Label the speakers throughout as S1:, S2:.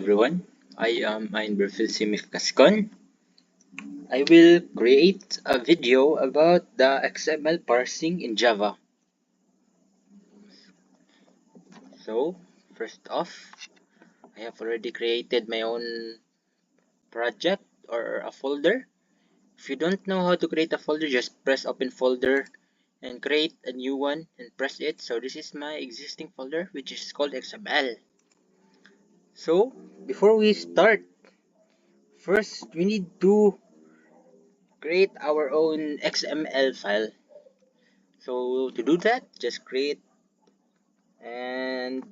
S1: everyone. I am Simif Cascon. I will create a video about the XML parsing in Java. So, first off, I have already created my own project or a folder. If you don't know how to create a folder, just press open folder and create a new one and press it. So this is my existing folder, which is called XML. So, before we start, first we need to create our own XML file. So to do that, just create and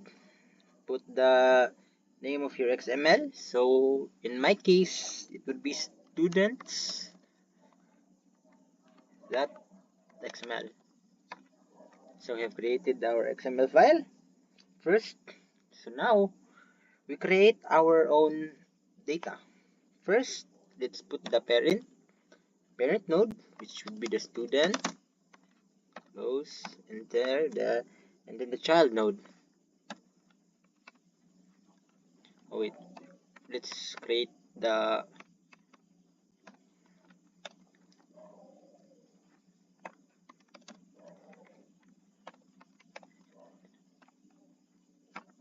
S1: put the name of your XML. So in my case, it would be students.xml. So we have created our XML file first. So now we create our own data. First, let's put the parent node, which would be the student. Close, enter and then the child node. Oh wait, let's create the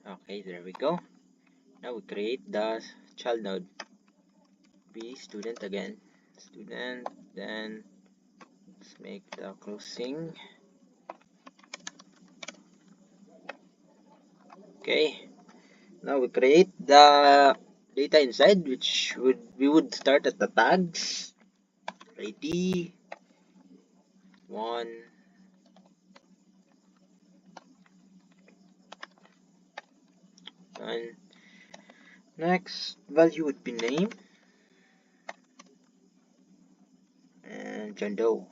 S1: okay, there we go. Now we create the child node. Be student again. Student, then let's make the closing. Okay. Now we create the data inside, which we would start at the tags. ID 1. And next value would be name and John Doe.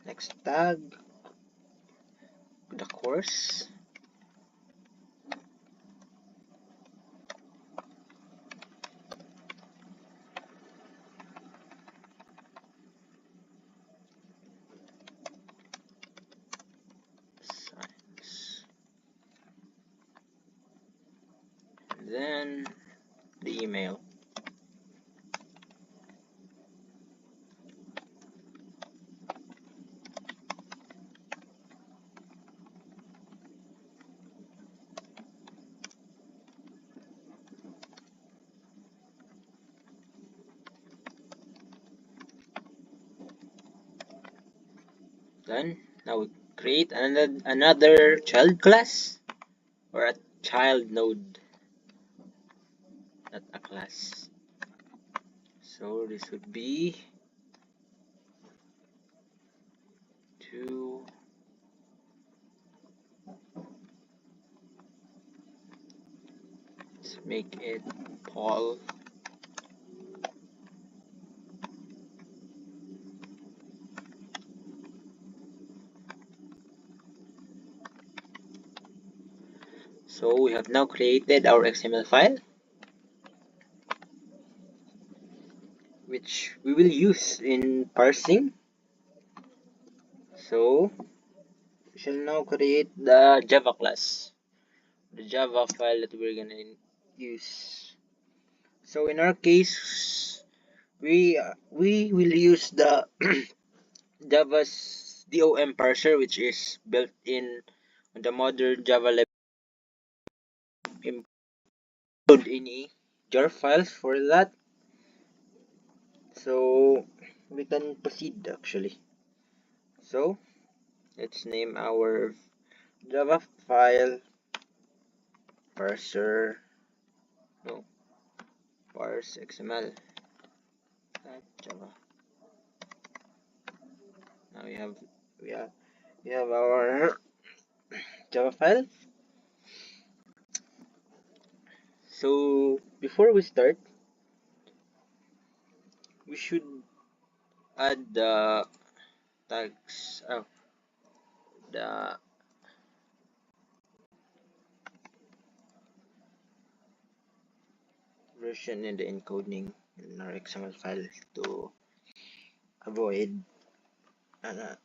S1: Next tag, the course. Science. And then the email. Done. Now we create another child class or a child node, not a class. So this would be to let's make it Paul. So we have now created our XML file, which we will use in parsing. So we shall now create the Java class, the Java file that we're gonna use. So in our case, we will use the Java's DOM parser, which is built in on the modern Java library. Include any jar files for that, so we can proceed actually. So let's name our Java file parser, no, parse XML Java. Now we have our Java file. So before we start, we should add the tags, the version and the encoding in our XML file to avoid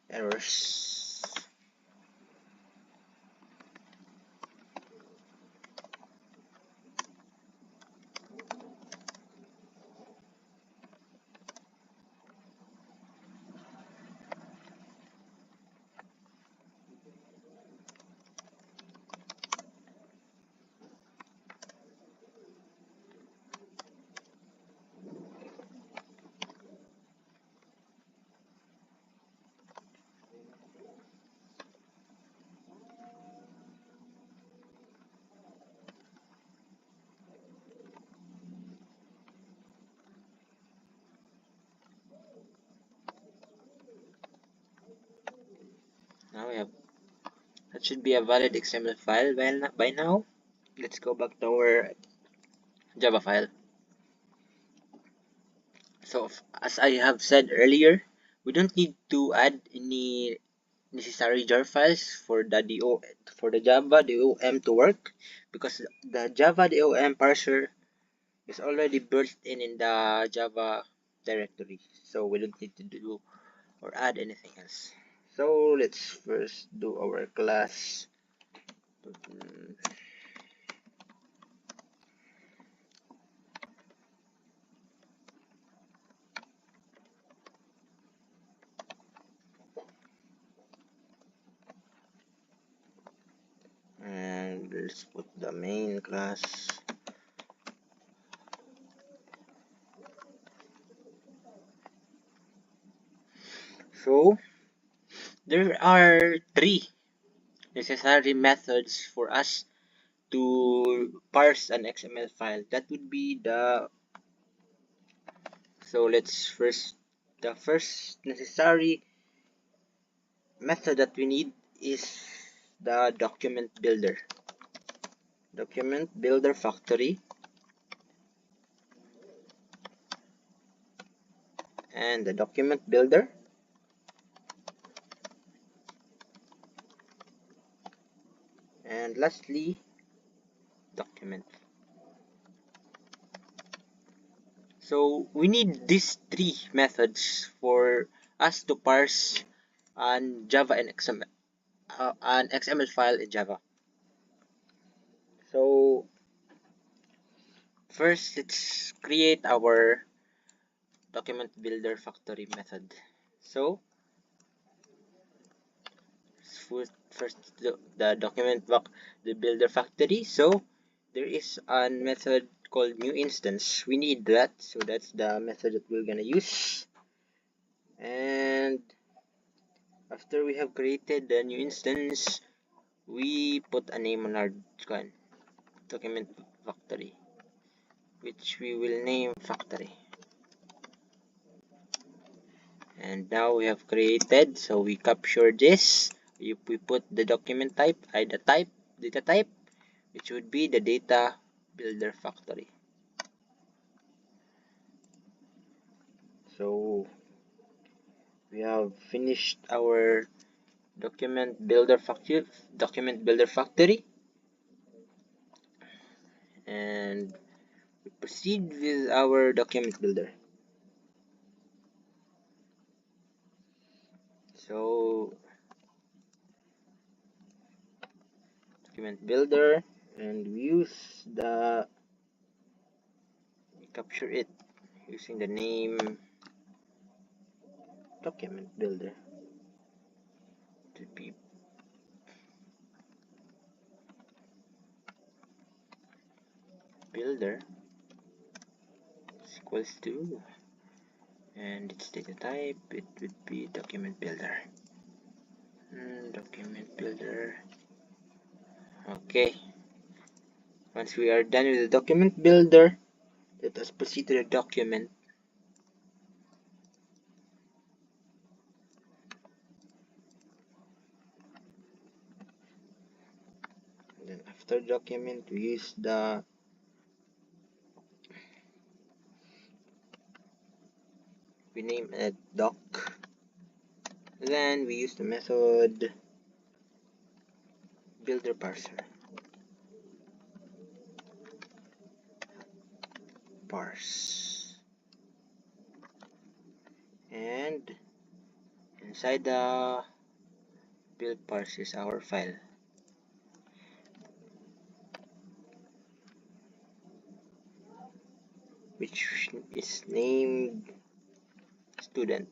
S1: errors. Now we have that should be a valid XML file by now. Let's go back to our Java file. So as I have said earlier, we don't need to add any necessary jar files for the Java DOM to work, because the Java DOM parser is already built in the Java directory, so we don't need to do or add anything else. So let's first do our class. And let's put the main class. So there are three necessary methods for us to parse an XML file. That would be the first necessary method that we need is the document builder factory, and the document builder, and lastly document. So we need these three methods for us to parse an Java and an XML file in Java. So first, let's create our document builder factory method. So first the the builder factory. So there is a method called new instance. We need that, so that's the method that we're gonna use. And after we have created the new instance, we put a name on our document factory, which we will name factory. And now we have created, so we capture this. We put the document type, data type, which would be the data builder factory. So we have finished our document builder factory, and we proceed with our document builder. So document builder, and we capture it using the name document builder to be builder is equals to, and its data type, it would be document builder. Document builder. Okay, once we are done with the document builder, let us proceed to the document. And then after document, we use we name it doc. Then we use the method builder parser. Parse. And inside the build parse is our file, which is named student.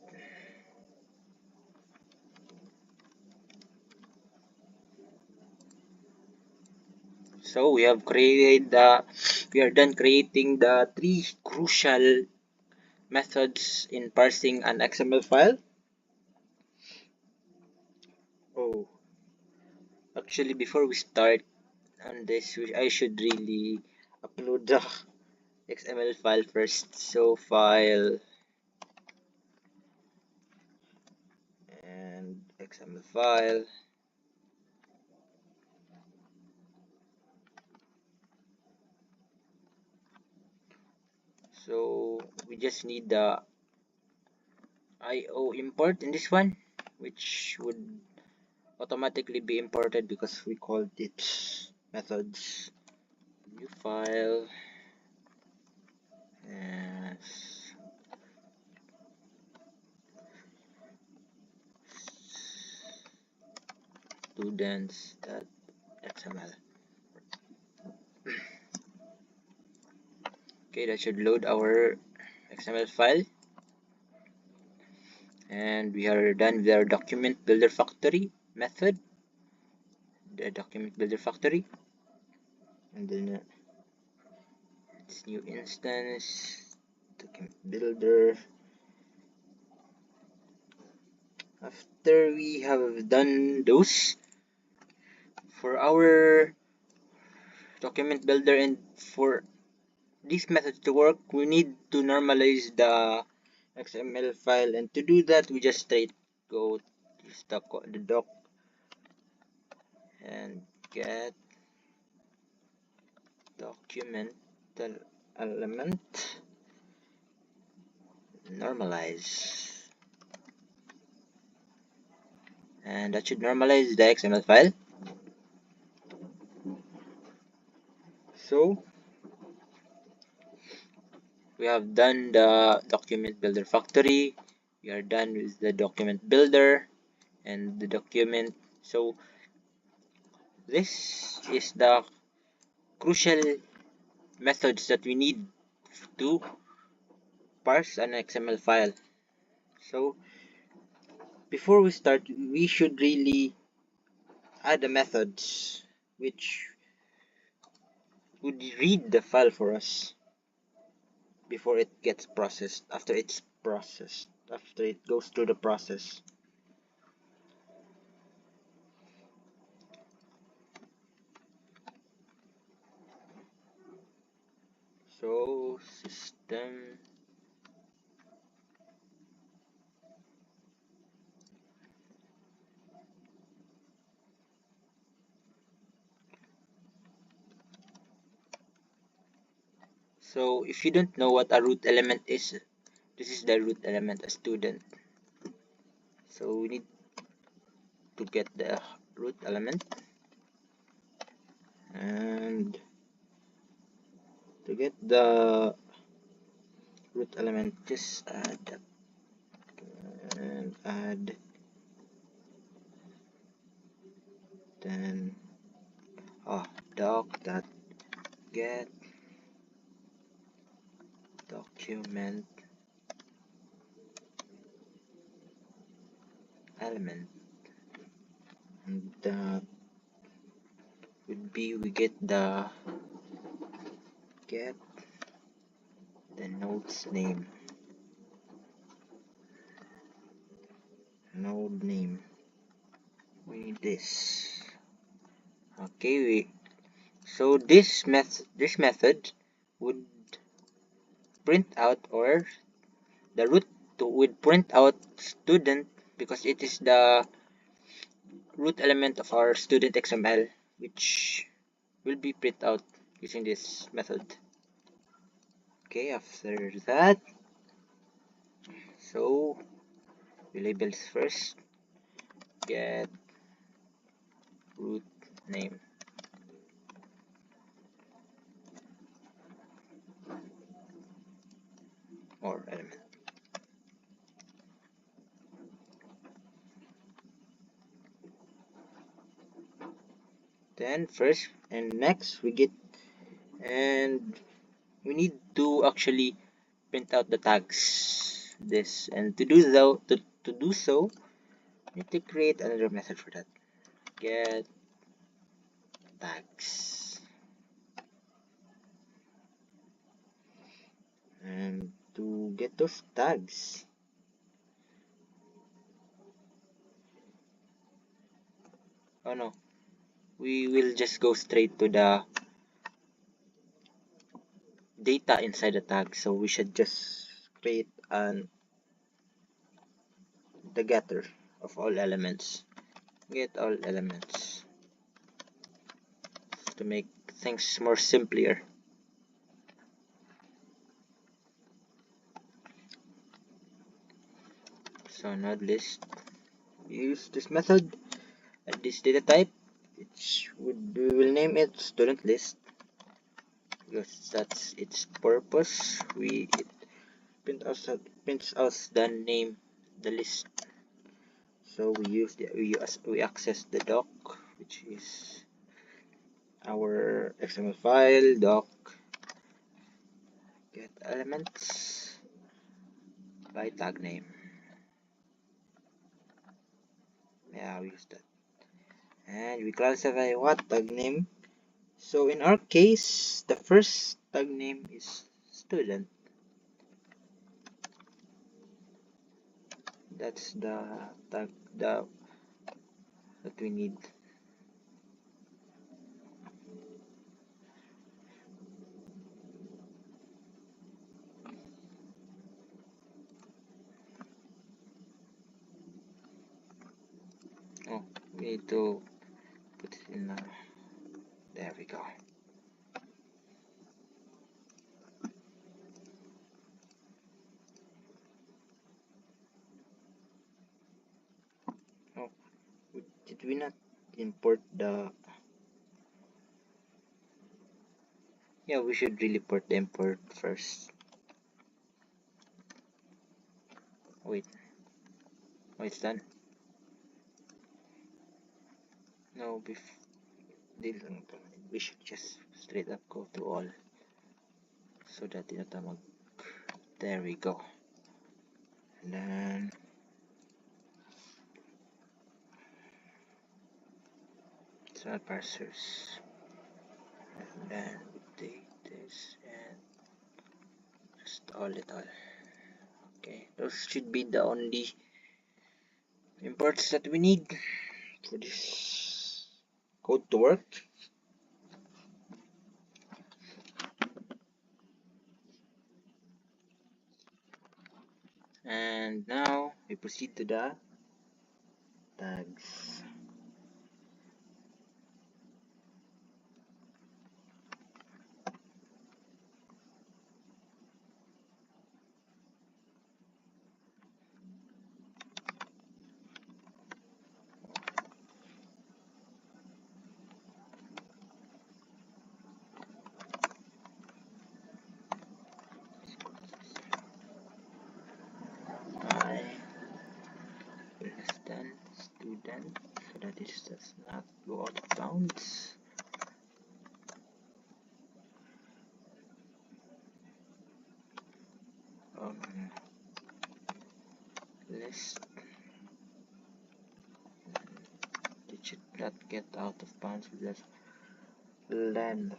S1: So we are done creating the three crucial methods in parsing an XML file. Oh, actually, before we start on this, I should really upload the XML file first. So file and XML file. So we just need the IO import in this one, which would automatically be imported because we called it methods. New file and students.xml. Okay, that should load our XML file, and we are done with our document builder factory method, the document builder factory, and then it's new instance document builder. After we have done those, for our document builder and for this method to work, we need to normalize the XML file, and to do that, we just straight go to the doc and get documental element normalize, and that should normalize the XML file. So we have done the document builder factory, we are done with the document builder and the document. So this is the crucial methods that we need to parse an XML file. So before we start, we should really add a method which would read the file for us before it gets processed, after it's processed, after it goes through the process. So system So if you don't know what a root element is, this is the root element, a student. So we need to get the root element, and to get the root element, just add and add, then doc dot get document element, and that would be, we get the node's name, node name. We need this. Okay, so this method would print out, or the root would print out student, because it is the root element of our student XML, which will be print out using this method. Okay, after that, so we label this first, get root name, or element. Then first and next we get, and we need to actually print out the tags. This, and to do so, we need to create another method for that. Get tags, and to get those tags, oh no, we will just go straight to the data inside the tag. So we should just create the getter of all elements. Get all elements to make things more simpler. So node list, use this method and this data type, which we will name it student list because that's its purpose. It prints us the name, the list. So we access the doc, which is our XML file doc get elements by tag name. Yeah, we use that. And we classify what tag name. So in our case, the first tag name is student. That's the tag that we need. Oh, we need to put it in. There we go. Oh, did we not import the? Yeah, we should really port the import first. Wait, oh, it's done. No, we should just straight up go to all so that tinatamag. There we go. And then XML parsers. And then we take this and just all it all. Okay, those should be the only imports that we need for this code to work. And now we proceed to the tags. I less than student so that it does not go out of bounds. List, it should not get out of bounds with less length.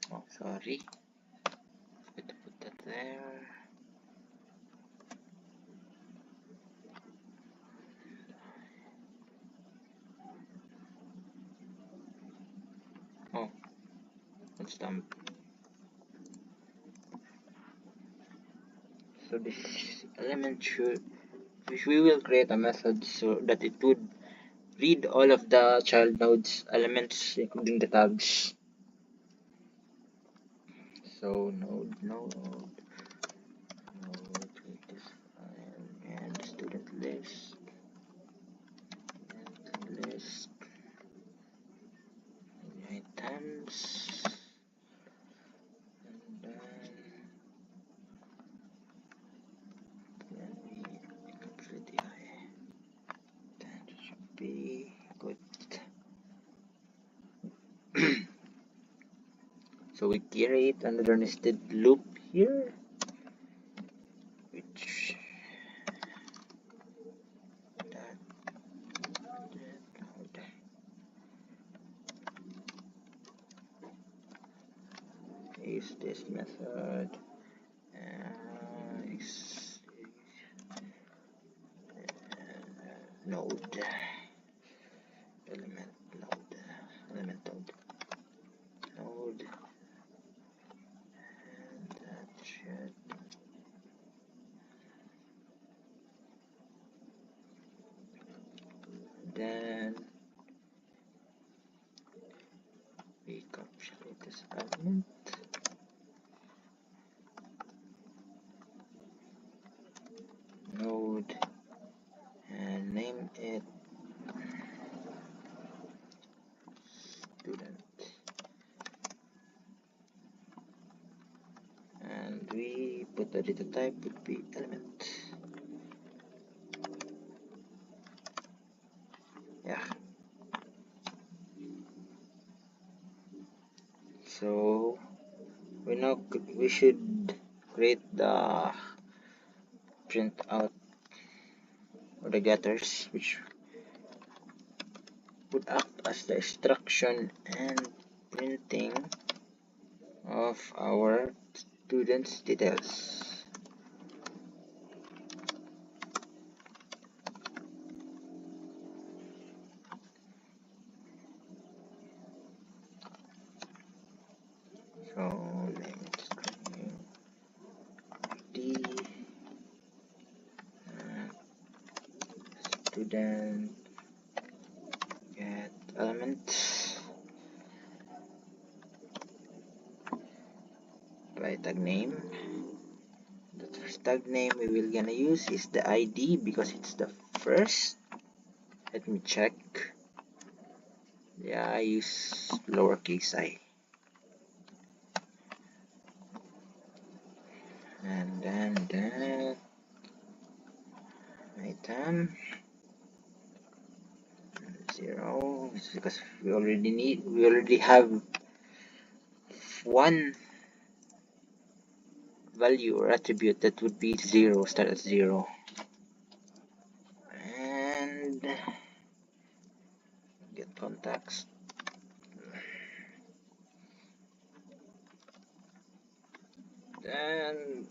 S1: Oh, sorry. Forgot to put that there. Oh, what's the So this element should, we will create a method so that it would read all of the child nodes elements, including the tags. So node, with this file and student list, items, and then we complete the I. That should be good. So we create another nested loop here, which is this method node element node, and that should then we encapsulate this element node and name it student, and we put the data type would be element. Yeah, so we should create the print out or the getters, which would act as the instruction and printing of our students' details. So name it string ID, student get element by tag name. The first tag name we will gonna use is the ID because it's the first. Let me check. Yeah, I use lowercase I. And then the item 0 because we already have one value or attribute that would be 0, start at 0. And get contacts. Then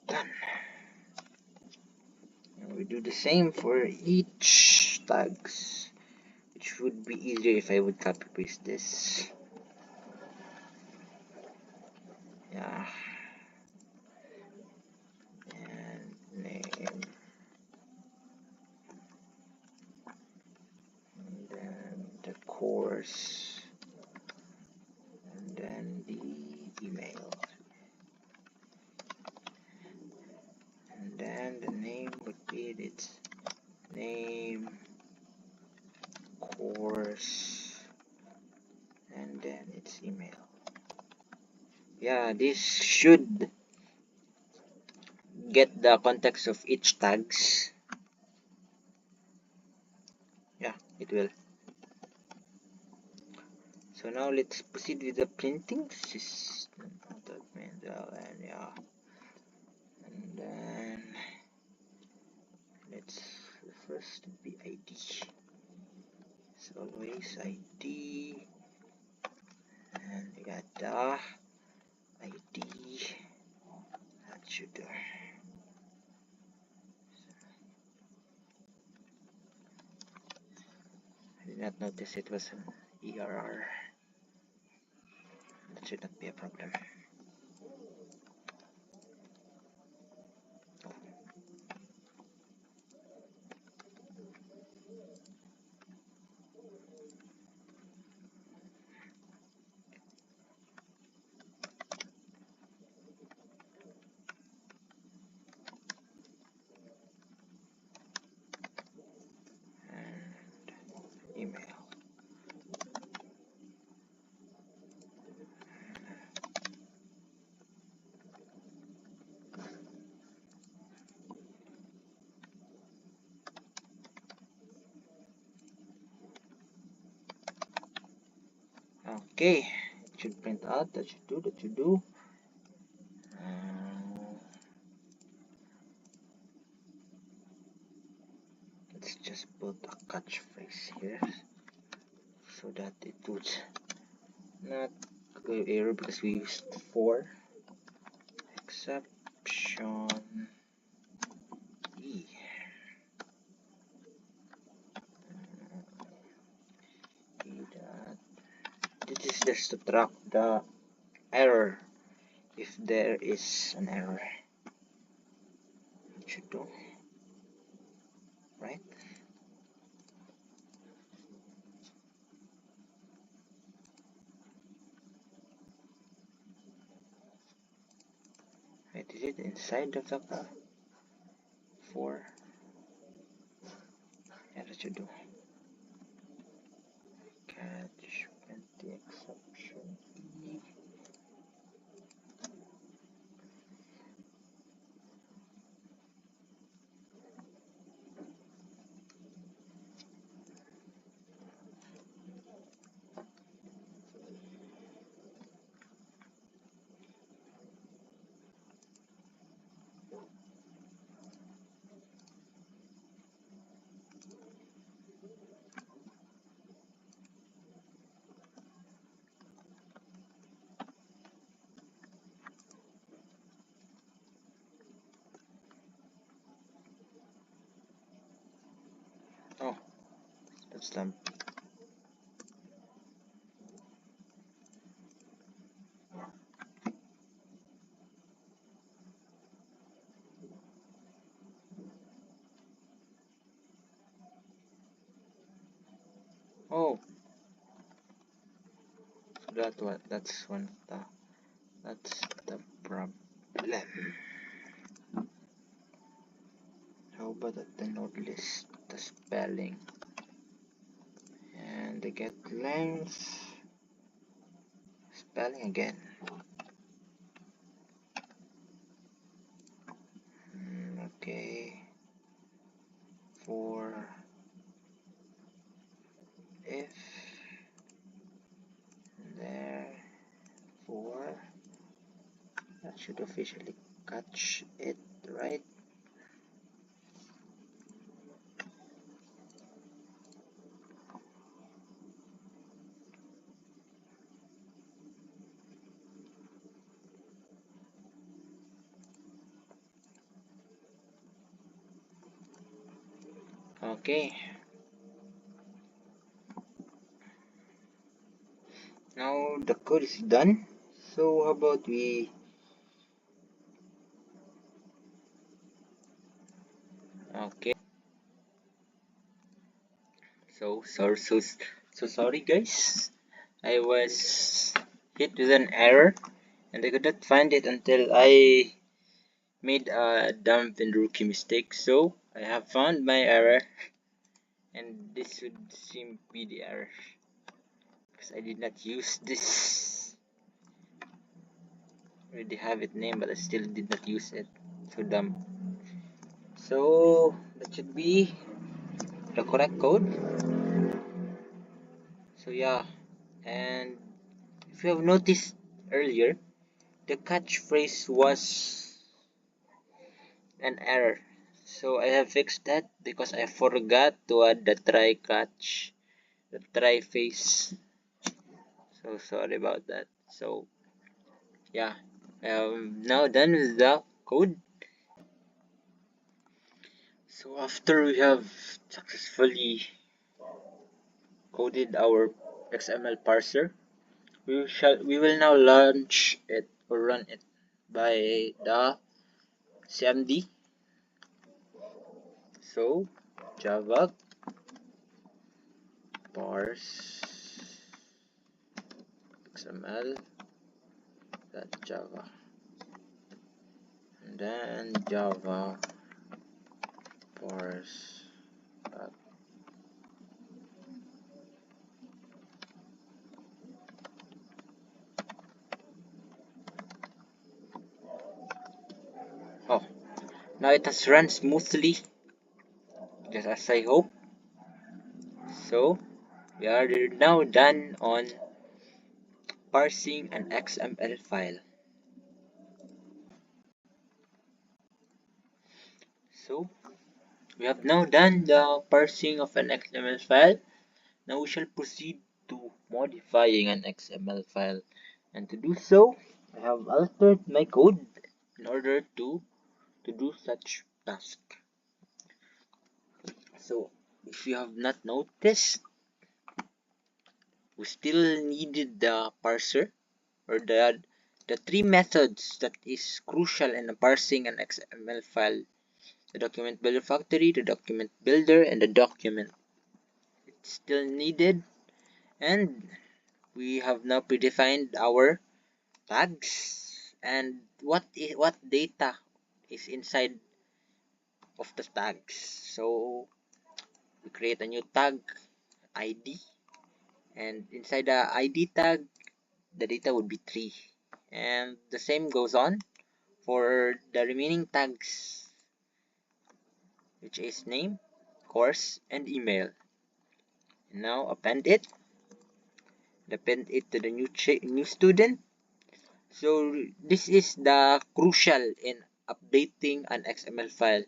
S1: done. And we do the same for each tags, which would be easier if I would copy paste this. Yeah. And name. And then the course. And then the email. And then the name would be its name, course, and then its email. Yeah, this should get the context of each tags. Yeah, it will. So now let's proceed with the printing system. And yeah, and then let's first be ID. It's always ID, and we got the ID. That should do. I did not notice it was an ERR. That should not be a problem. Oh, Okay, it should print out. That should do. Let's just put a catchphrase here so that it would not go error because we used for exception E. This is just to track the error if there is an error. It should do, right? Wait, is it inside of the 4? Yeah, that should do. Catch the exception E. Oh, that's done. Oh, that's the problem. How about at the node list the spelling and the get length spelling again. Okay, for if there for that should officially catch it, right? Okay, now the code is done. So how about we okay. So sorry guys. I was hit with an error and I could not find it until I made a dumb and rookie mistake. So I have found my error and this should seem to be the error because I did not use this. I already have it named but I still did not use it. So dumb. So that should be the correct code. So yeah, and if you have noticed earlier, the catchphrase was an error. So I have fixed that because I forgot to add the try catch, the try face. So sorry about that. So yeah, now done with the code. So after we have successfully coded our XML parser, we will now launch it or run it by the CMD. So Java parse XML Java and then Java parse oh, now it has run smoothly just as I hope. So we are now done on parsing an XML file. So we have now done the parsing of an XML file. Now we shall proceed to modifying an XML file. And to do so, I have altered my code in order to do such task. So if you have not noticed, we still needed the parser, or the three methods that is crucial in parsing an XML file: the document builder factory, the document builder, and the document. It's still needed, and we have now predefined our tags and what data is inside of the tags. So we create a new tag ID, and inside the ID tag the data would be 3, and the same goes on for the remaining tags, which is name, course, and email. Now append it to the new student. So this is the crucial in updating an XML file.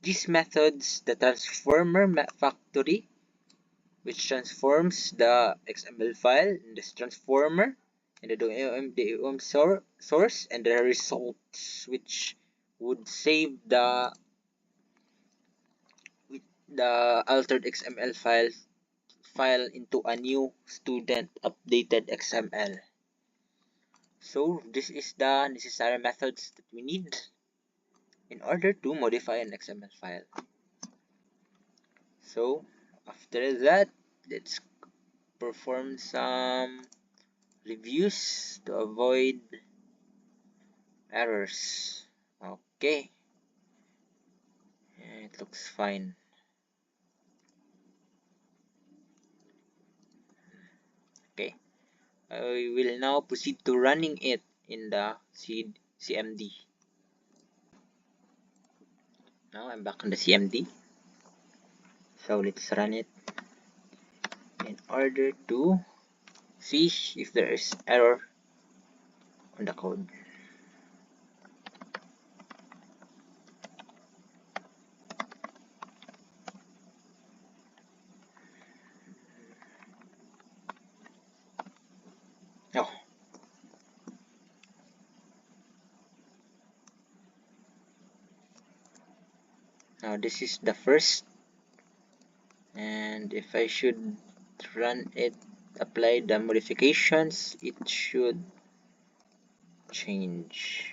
S1: These methods, the transformer factory, which transforms the XML file in this transformer, and the OM source, and the results, which would save the altered XML file into a new student updated XML. So this is the necessary methods that we need in order to modify an XML file. So after that, let's perform some reviews to avoid errors. Okay, it looks fine. Okay, I will now proceed to running it in the CMD. Now I'm back on the CMD. So let's run it in order to see if there is error on the code. Oh, now this is the first, and if I should run it, apply the modifications, it should change.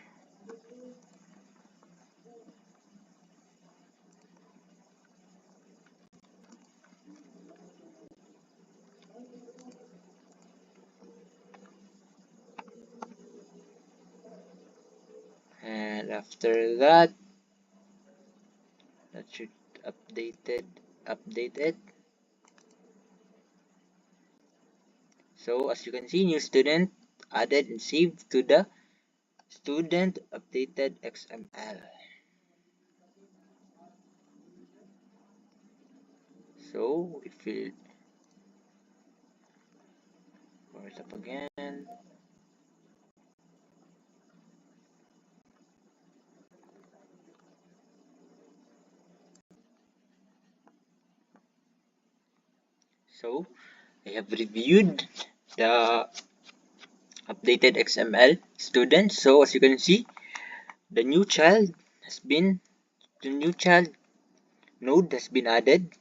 S1: And after that should update it. So as you can see, new student added and saved to the student updated XML. So if we power it up again, so I have reviewed the updated XML student. So as you can see, the new child node has been added,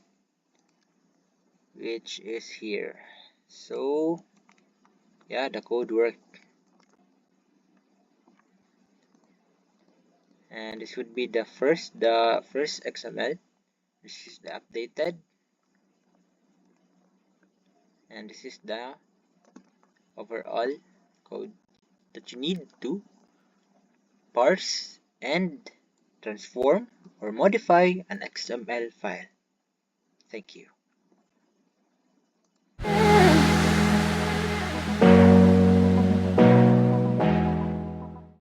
S1: which is here. So yeah, the code worked, and this would be the first XML. This is the updated, and this is the overall code that you need to parse and transform or modify an XML file. Thank you.